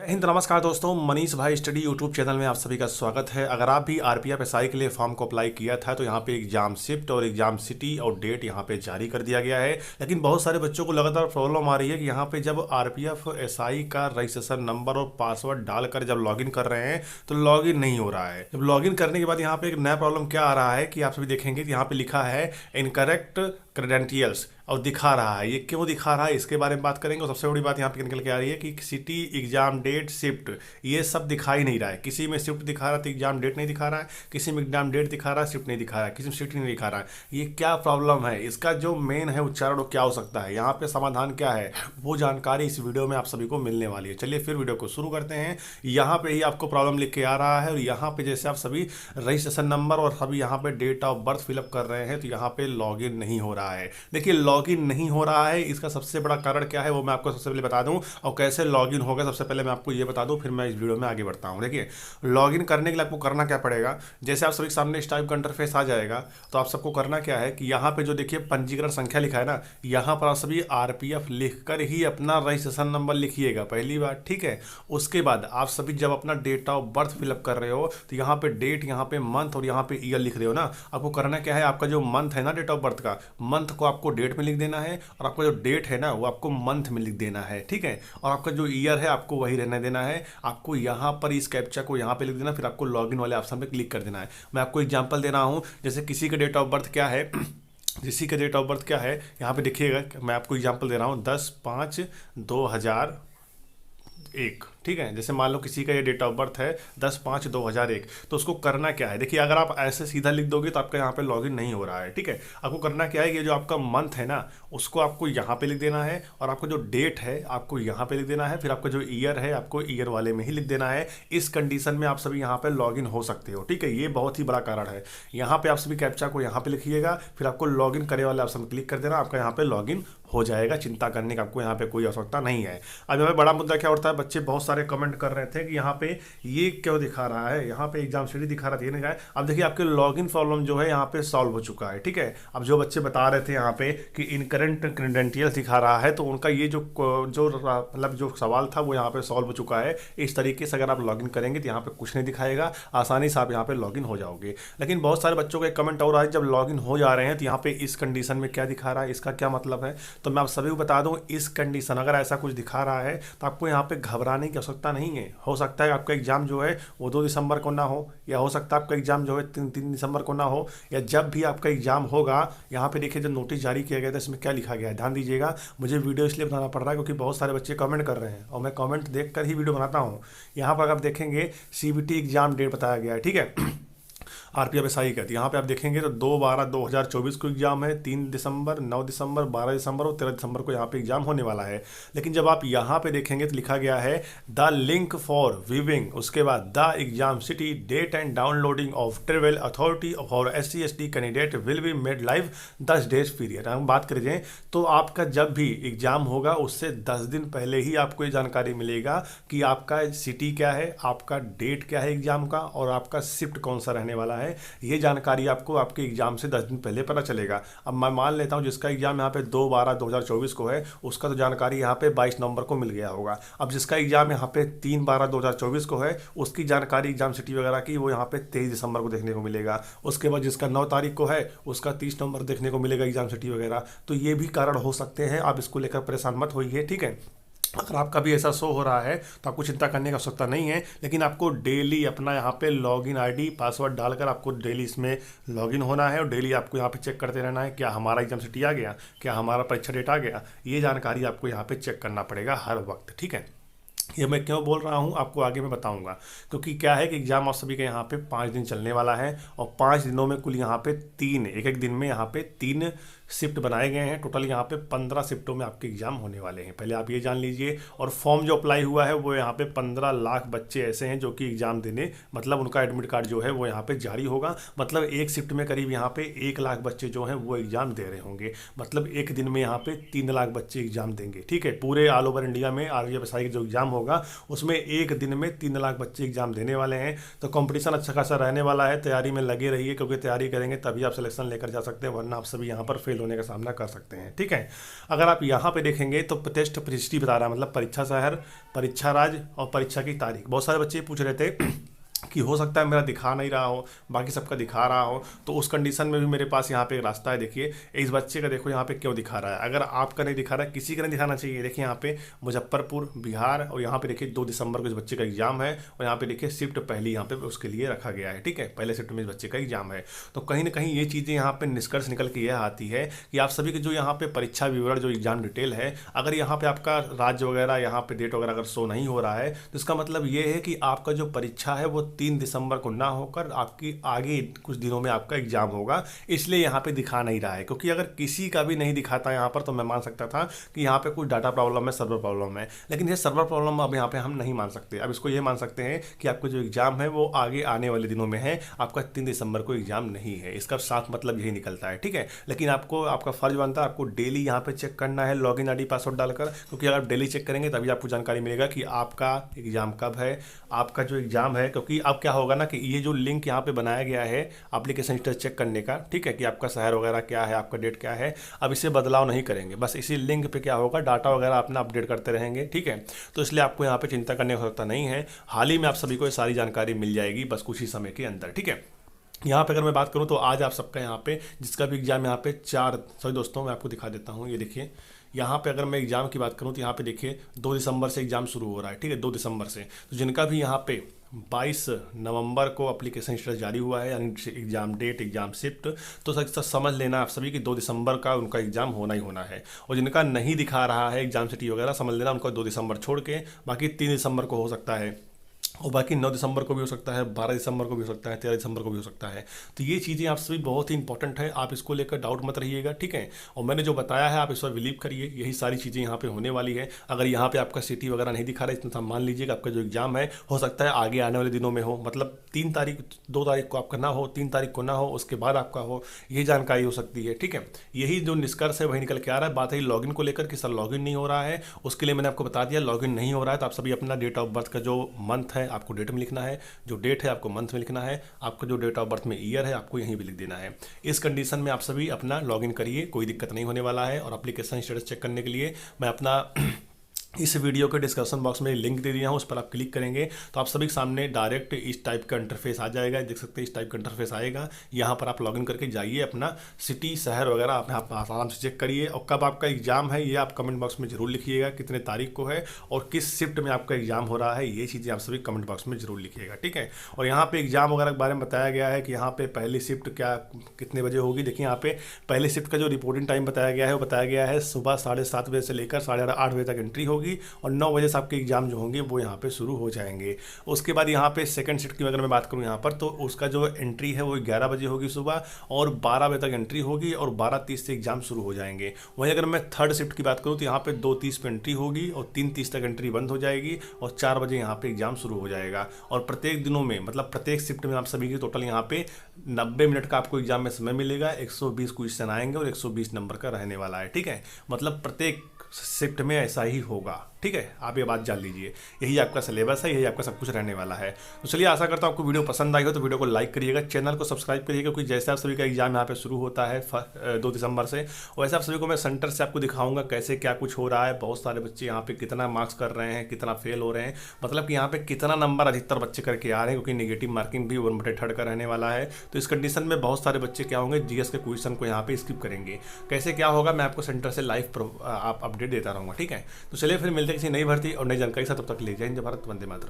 हिंद, नमस्कार दोस्तों। मनीष भाई स्टडी यूट्यूब चैनल में आप सभी का स्वागत है। अगर आप भी आरपीएफ एसआई के लिए फॉर्म को अप्लाई किया था तो यहाँ पे एग्जाम शिफ्ट और एग्जाम सिटी और डेट यहाँ पे जारी कर दिया गया है। लेकिन बहुत सारे बच्चों को लगातार प्रॉब्लम आ रही है कि यहाँ पे जब आरपीएफ एसआई का रजिस्ट्रेशन नंबर और पासवर्ड डालकर जब लॉगिन कर रहे हैं तो लॉगिन नहीं हो रहा है। जब लॉगिन करने के बाद यहाँ पे एक नया प्रॉब्लम क्या आ रहा है कि आप सभी देखेंगे कि यहाँ पे लिखा है इनकरेक्ट क्रेडेंटियल्स और दिखा रहा है। ये क्यों दिखा रहा है इसके बारे में बात करेंगे। और सबसे बड़ी बात यहाँ पे निकल के आ रही है कि सिटी, एग्जाम डेट, शिफ्ट ये सब दिखा ही नहीं रहा है। किसी में शिफ्ट दिखा रहा है तो एग्जाम डेट नहीं दिखा रहा है, किसी में एग्जाम डेट दिखा रहा है शिफ्ट नहीं दिखा रहा है, किसी में शिफ्ट नहीं दिखा रहा है। ये क्या प्रॉब्लम है, इसका जो मेन है उच्चारण वो क्या हो सकता है, यहाँ पे समाधान क्या है, वो जानकारी इस वीडियो में आप सभी को मिलने वाली है। चलिए फिर वीडियो को शुरू करते हैं। यहाँ पे ही आपको प्रॉब्लम लिख के आ रहा है और यहाँ पे जैसे आप सभी रजिस्ट्रेशन नंबर और सभी यहाँ पे डेट ऑफ बर्थ फिलअप कर रहे हैं तो यहाँ पे लॉगिन नहीं हो रहा है। देखिए लॉगिन नहीं हो रहा है, इसका सबसे बड़ा कारण क्या है वो मैं आपको सबसे पहले बता दूं और कैसे लॉगिन होगा सबसे पहले मैं आपको ये बता दूं, फिर मैं इस वीडियो में आगे बढ़ता हूं। देखिए लॉगिन करने के लिए आपको करना क्या पड़ेगा। जैसे आप सभी के सामने इस टाइप का इंटरफेस आ जाएगा तो आप सबको करना क्या है कि यहाँ पे जो देखिए पंजीकरण संख्या लिखा है ना, यहाँ पर आप सभी आरपीएफ लिखकर ही अपना रजिस्ट्रेशन नंबर लिखिएगा, पहली बात, ठीक है। उसके बाद आप सभी जब अपना डेट ऑफ बर्थ फिलअप कर रहे हो तो यहाँ पे डेट, यहाँ पे मंथ और यहाँ पे ईयर लिख रहे हो ना, आपको करना क्या है, आपका जो मंथ है ना डेट ऑफ बर्थ का, मंथ को आपको डेट में लिख देना है और आपका जो डेट है ना वो आपको मंथ में लिख देना है, ठीक है। और आपका जो ईयर है आपको वही रहने देना है। आपको यहाँ पर इस कैप्चा को यहाँ पे लिख देना, फिर आपको लॉगिन वाले ऑप्शन पे क्लिक कर देना है। मैं आपको एग्जांपल दे रहा हूँ, जैसे किसी का डेट ऑफ बर्थ क्या है किसी का डेट ऑफ बर्थ क्या है यहाँ पे देखिएगा, मैं आपको एग्जांपल दे रहा हूँ 10/5/2001, ठीक है। जैसे मान लो किसी का ये डेट ऑफ बर्थ है 10/5/2001, तो उसको करना क्या है, देखिए अगर आप ऐसे सीधा लिख दोगे तो आपका यहाँ पे लॉगिन नहीं हो रहा है, ठीक है। आपको करना क्या है, ये जो आपका मंथ है ना उसको आपको यहाँ पे लिख देना है और आपका जो डेट है आपको यहाँ पे लिख देना है, फिर आपका जो ईयर है आपको ईयर वाले में ही लिख देना है। इस कंडीशन में आप सभी यहाँ पे लॉगिन हो सकते हो, ठीक है। ये बहुत ही बड़ा कारण है। यहाँ पे आप सभी कैप्चा को यहाँ पे लिखिएगा, फिर आपको लॉगिन करे वाले ऑप्शन क्लिक कर देना, आपका यहाँ पे लॉगिन हो जाएगा। चिंता करने का आपको यहाँ पे कोई आवश्यकता नहीं है। अब यहाँ पे बड़ा मुद्दा क्या होता है, बच्चे बहुत सारे कमेंट कर रहे थे कि यहाँ पे ये क्यों दिखा रहा है, यहाँ पे एग्जाम शेड्यूल दिखा रहा था, ये नहीं दिखाया। अब देखिए आपके लॉगिन प्रॉब्लम जो है यहाँ पे सॉल्व हो चुका है, ठीक है। अब जो बच्चे बता रहे थे यहाँ पे कि इनकरेंट क्रेडेंटियल्स दिखा रहा है तो उनका ये जो जो मतलब जो सवाल था वो यहाँ पे सॉल्व हो चुका है। इस तरीके से अगर आप लॉगिन करेंगे तो यहाँ पे कुछ नहीं दिखाएगा, आसानी से आप यहाँ पे लॉगिन हो जाओगे। लेकिन बहुत सारे बच्चों का एक कमेंट और आए, जब लॉगिन हो जा रहे हैं तो यहाँ पे इस कंडीशन में क्या दिखा रहा है, इसका क्या मतलब है। तो मैं आप सभी को बता दूं, इस कंडीशन अगर ऐसा कुछ दिखा रहा है तो आपको यहाँ पे घबराने की आवश्यकता नहीं है। हो सकता है आपका एग्जाम जो है वो 2 दिसंबर को ना हो, या हो सकता है आपका एग्जाम जो है 3 दिसंबर को ना हो, या जब भी आपका एग्जाम होगा। यहाँ पे देखिए जो नोटिस जारी किया गया था इसमें क्या लिखा गया है, ध्यान दीजिएगा। मुझे वीडियो इसलिए बनाना पड़ रहा है क्योंकि बहुत सारे बच्चे कमेंट कर रहे हैं और मैं कमेंट देख कर ही वीडियो बनाता हूँ। यहाँ पर आप देखेंगे सीबीटी एग्जाम डेट बताया गया है, ठीक है, आरपीएफ एसआई का। तो यहाँ पे आप देखेंगे तो 2/12/2024 को एग्जाम है, 3 दिसंबर, 9 दिसंबर, 12 दिसंबर और 13 दिसंबर को यहाँ पे एग्जाम होने वाला है। लेकिन जब आप यहाँ पे देखेंगे तो लिखा गया है द लिंक फॉर व्यूइंग, उसके बाद the exam city, date and downloading of travel authority for SC/ST candidate will be made live 10 days period. हम बात करें तो आपका जब भी एग्जाम होगा उससे 10 दिन पहले ही आपको ये जानकारी मिलेगा कि आपका सिटी क्या है, आपका डेट क्या है एग्जाम का और आपका शिफ्ट कौन सा रहने वाला है। ये जानकारी आपको आपके एग्जाम से 10 दिन पहले पता चलेगा। अब मैं मान लेता हूं जिसका एग्जाम यहाँ पे 2/12/2024 को है उसका तो जानकारी यहाँ पे 22 नवंबर को मिल गया होगा। अब जिसका एग्जाम यहाँ पे 3/12/2024 को है उसकी जानकारी एग्जाम सिटी वगैरह की वो यहाँ पे 23 दिसंबर को देखने को मिलेगा। उसके बाद जिसका 9 तारीख को है उसका 30 नवंबर देखने को मिलेगा एग्जाम सिटी वगैरह। तो ये भी कारण हो सकते हैं, आप इसको लेकर परेशान मत होइए, ठीक है। अगर आपका भी ऐसा शो हो रहा है तो आपको चिंता करने की आवश्यकता नहीं है। लेकिन आपको डेली अपना यहाँ पे लॉगिन आईडी पासवर्ड डालकर आपको डेली इसमें लॉगिन होना है और डेली आपको यहाँ पे चेक करते रहना है क्या हमारा एग्जाम सिटी आ गया, क्या हमारा परीक्षा डेट आ गया। ये जानकारी आपको यहाँ पे चेक करना पड़ेगा हर वक्त, ठीक है। ये मैं क्यों बोल रहा हूँ आपको आगे मैं बताऊंगा, क्योंकि क्या है कि एग्जाम आप सभी का यहाँ पे 5 दिन चलने वाला है और 5 दिनों में कुल यहाँ पे 3 एक दिन में यहाँ पे 3 शिफ्ट बनाए गए हैं। टोटल यहाँ पे 15 शिफ्टों में आपके एग्जाम होने वाले हैं, पहले आप ये जान लीजिए। और फॉर्म जो अप्लाई हुआ है वो यहाँ पे 15 लाख बच्चे ऐसे हैं जो कि एग्जाम देने, मतलब उनका एडमिट कार्ड जो है वो यहाँ पे जारी होगा। मतलब एक शिफ्ट में करीब यहाँ पे 1 लाख बच्चे जो हैं वो एग्जाम दे रहे होंगे। मतलब एक दिन में यहाँ पे 3 लाख बच्चे एग्जाम देंगे, ठीक है। पूरे ऑल ओवर इंडिया में आरपीएफ एसआई जो एग्जाम होगा उसमें एक दिन में 3 लाख बच्चे एग्जाम देने वाले हैं। तो कंपटीशन अच्छा खासा रहने वाला है, तैयारी में लगे रहिए, क्योंकि तैयारी करेंगे तभी आप सिलेक्शन लेकर जा सकते हैं, वरना आप सभी यहाँ पर फेल होने का सामना कर सकते हैं। ठीक है, अगर आप यहाँ पे देखेंगे तो टेस्ट हिस्ट्री बता रहा है, मतलब परीक्षा शहर, परीक्षा राज्य और परीक्षा की तारीख। बहुत सारे बच्चे पूछ रहे थे कि हो सकता है मेरा दिखा नहीं रहा हो, बाकी सबका दिखा रहा हो, तो उस कंडीशन में भी मेरे पास यहाँ पे एक रास्ता है। देखिए इस बच्चे का देखो यहाँ पे क्यों दिखा रहा है, अगर आपका नहीं दिखा रहा है, किसी का नहीं दिखाना चाहिए। देखिए यहाँ पे मुजफ्फरपुर बिहार, और यहाँ पे देखिए 2 दिसंबर को इस बच्चे का एग्जाम है, और यहाँ पे देखिए शिफ्ट पहली यहाँ पे उसके लिए रखा गया है। ठीक है, पहले शिफ्ट में इस बच्चे का एग्जाम है। तो कहीं ना कहीं ये चीज़ें यहाँ पे निष्कर्ष निकल के यह आती है कि आप सभी के जो यहाँ पे परीक्षा विवरण, जो एग्जाम डिटेल है, अगर यहाँ पे आपका राज्य वगैरह, यहाँ पे डेट वगैरह अगर शो नहीं हो रहा है, तो इसका मतलब ये है कि आपका जो परीक्षा है वो 3 दिसंबर को ना होकर आपकी आगे कुछ दिनों में आपका एग्जाम होगा, इसलिए यहाँ पे दिखा नहीं रहा है। क्योंकि अगर किसी का भी नहीं दिखाता यहाँ पर तो मैं मान सकता था कि यहाँ पे कुछ डाटा प्रॉब्लम है, सर्वर प्रॉब्लम है, लेकिन ये सर्वर प्रॉब्लम अब यहाँ पे हम नहीं मान सकते। अब इसको ये मान सकते हैं कि आपका जो एग्जाम है वो आगे आने वाले दिनों में है, आपका 3 दिसंबर को एग्जाम नहीं है। इसका साफ मतलब यही निकलता है। ठीक है, लेकिन आपको आपका फर्ज बनता है आपको डेली यहाँ पे चेक करना है लॉगिन आईडी पासवर्ड डालकर, क्योंकि अगर आप डेली चेक करेंगे तभी आपको जानकारी मिलेगा कि आपका एग्जाम कब है, आपका जो एग्जाम है। क्योंकि अब क्या होगा ना कि ये जो लिंक यहाँ पे बनाया गया है एप्लीकेशन स्टेटस चेक करने का, ठीक है, कि आपका शहर वगैरह क्या है, आपका डेट क्या है, अब इसे बदलाव नहीं करेंगे, बस इसी लिंक पे क्या होगा डाटा वगैरह अपना अपडेट करते रहेंगे। ठीक है, तो इसलिए आपको यहाँ पे चिंता करने की आवश्यकता नहीं है, हाल ही में आप सभी को ये सारी जानकारी मिल जाएगी बस कुछ ही समय के अंदर। ठीक है, यहाँ पे अगर मैं बात करूँ तो आज आप सबका यहाँ पे जिसका भी एग्जाम यहाँ पे 4, सॉरी दोस्तों मैं आपको दिखा देता हूँ, ये देखिए यहाँ पे अगर मैं एग्जाम की बात करूँ तो यहाँ पे देखिए 2 दिसंबर से एग्जाम शुरू हो रहा है। ठीक है, 2 दिसंबर से, तो जिनका भी यहाँ पे 22 नवंबर को एप्लीकेशन स्टेटस जारी हुआ है, यानी एग्जाम डेट, एग्जाम शिफ्ट, तो सच समझ लेना आप सभी कि 2 दिसंबर का उनका एग्जाम होना ही होना है। और जिनका नहीं दिखा रहा है एग्जाम सिटी वगैरह, समझ लेना उनका 2 दिसंबर छोड़ के बाकी 3 दिसंबर को हो सकता है, और बाकी 9 दिसंबर को भी हो सकता है, 12 दिसंबर को भी हो सकता है, 13 दिसंबर को भी हो सकता है। तो ये चीज़ें आप सभी बहुत ही इंपॉर्टेंट है, आप इसको लेकर डाउट मत रहिएगा। ठीक है, और मैंने जो बताया है आप इस पर बिलीव करिए, यही सारी चीज़ें यहाँ पे होने वाली है। अगर यहाँ पे आपका सिटी वगैरह नहीं दिखा रहा है, इतना मान लीजिएगा आपका जो एग्जाम है हो सकता है आगे आने वाले दिनों में हो, मतलब 3 तारीख, 2 तारीख को आपका ना हो, 3 तारीख को ना हो, उसके बाद आपका हो, ये जानकारी हो सकती है। ठीक है, यही जो निष्कर्ष है वही निकल के आ रहा है। बात है लॉगिन को लेकर कि सर लॉगिन नहीं हो रहा है, उसके लिए मैंने आपको बता दिया लॉगिन नहीं हो रहा है, तो आप सभी अपना डेट ऑफ बर्थ का जो मंथ है आपको डेट में लिखना है, जो डेट है आपको मंथ में लिखना है, आपका जो डेट ऑफ बर्थ में ईयर है आपको यहीं भी लिख देना है। इस कंडीशन में आप सभी अपना लॉगिन करिए, कोई दिक्कत नहीं होने वाला है। और एप्लीकेशन स्टेटस चेक करने के लिए मैं अपना इस वीडियो के डिस्क्रिप्शन बॉक्स में लिंक दे दिया हूँ, उस पर आप क्लिक करेंगे तो आप सभी के सामने डायरेक्ट इस टाइप का इंटरफेस आ जाएगा। देख सकते हैं इस टाइप का इंटरफेस आएगा, यहाँ पर आप लॉगिन करके जाइए, अपना सिटी शहर वगैरह आप आराम से चेक करिए। और कब आपका एग्जाम है ये आप कमेंट बॉक्स में जरूर लिखिएगा, कितने तारीख को है और किस शिफ्ट में आपका एग्जाम हो रहा है, ये चीज़ें आप सभी कमेंट बॉक्स में जरूर लिखिएगा। ठीक है, और यहाँ पे एग्जाम वगैरह के बारे में बताया गया है कि यहाँ पे पहली शिफ्ट क्या कितने बजे होगी। देखिए यहाँ पे पहले शिफ्ट का जो रिपोर्टिंग टाइम बताया गया है वो बताया गया है सुबह 7:30 बजे से लेकर 8:30 बजे तक एंट्री होगी, और 9 बजे से आपके एग्जाम जो होंगे वो यहाँ पे शुरू हो जाएंगे। उसके बाद यहाँ पे सेकंड शिफ्ट की अगर मैं बात करूँ यहाँ पर, तो उसका जो एंट्री है वो 11 बजे होगी सुबह, और 12 बजे तक एंट्री होगी, और 12:30 से एग्जाम शुरू हो जाएंगे। वहीं अगर मैं थर्ड शिफ्ट की बात करूँ तो यहाँ पे 2:30 पे एंट्री होगी, और 3:30 तक एंट्री बंद हो जाएगी, और 4 बजे यहाँ पे एग्जाम शुरू हो जाएगा। और प्रत्येक दिनों में, मतलब प्रत्येक शिफ्ट में आप सभी की टोटल यहाँ पे 90 मिनट का आपको एग्जाम में समय मिलेगा, 120 क्वेश्चन आएंगे और 120 नंबर का रहने वाला है। ठीक है, मतलब प्रत्येक शिफ्ट में ऐसा ही होगा। ठीक है, आप ये बात जान लीजिए, यही आपका सिलेबस है, यही आपका सब कुछ रहने वाला है। तो चलिए, आशा करता हूँ आपको वीडियो पसंद आई हो, तो वीडियो को लाइक करिएगा, चैनल को सब्सक्राइब करिएगा, क्योंकि जैसे आप सभी का एग्जाम यहाँ पे शुरू होता है 2 दिसंबर से, वैसे आप सभी को मैं सेंटर से आपको दिखाऊंगा कैसे क्या कुछ हो रहा है। बहुत सारे बच्चे यहाँ पे कितना मार्क्स कर रहे हैं, कितना फेल हो रहे हैं, मतलब कि यहाँ पे कितना नंबर अधिकतर बच्चे करके आ रहे हैं, क्योंकि नेगेटिव मार्किंग भी 1/3 का रहने वाला है। तो इस कंडीशन में बहुत सारे बच्चे क्या होंगे, जीएस के क्वेश्चन को यहाँ पे स्किप करेंगे। कैसे क्या होगा मैं आपको सेंटर से लाइव आप अपडेट देता रहूँगा। ठीक है, तो चलिए फिर मिलते हैं किसी नई भर्ती और नई जानकारी के साथ, तब तक ले जाए हिंद भारत, वंदे मातरम।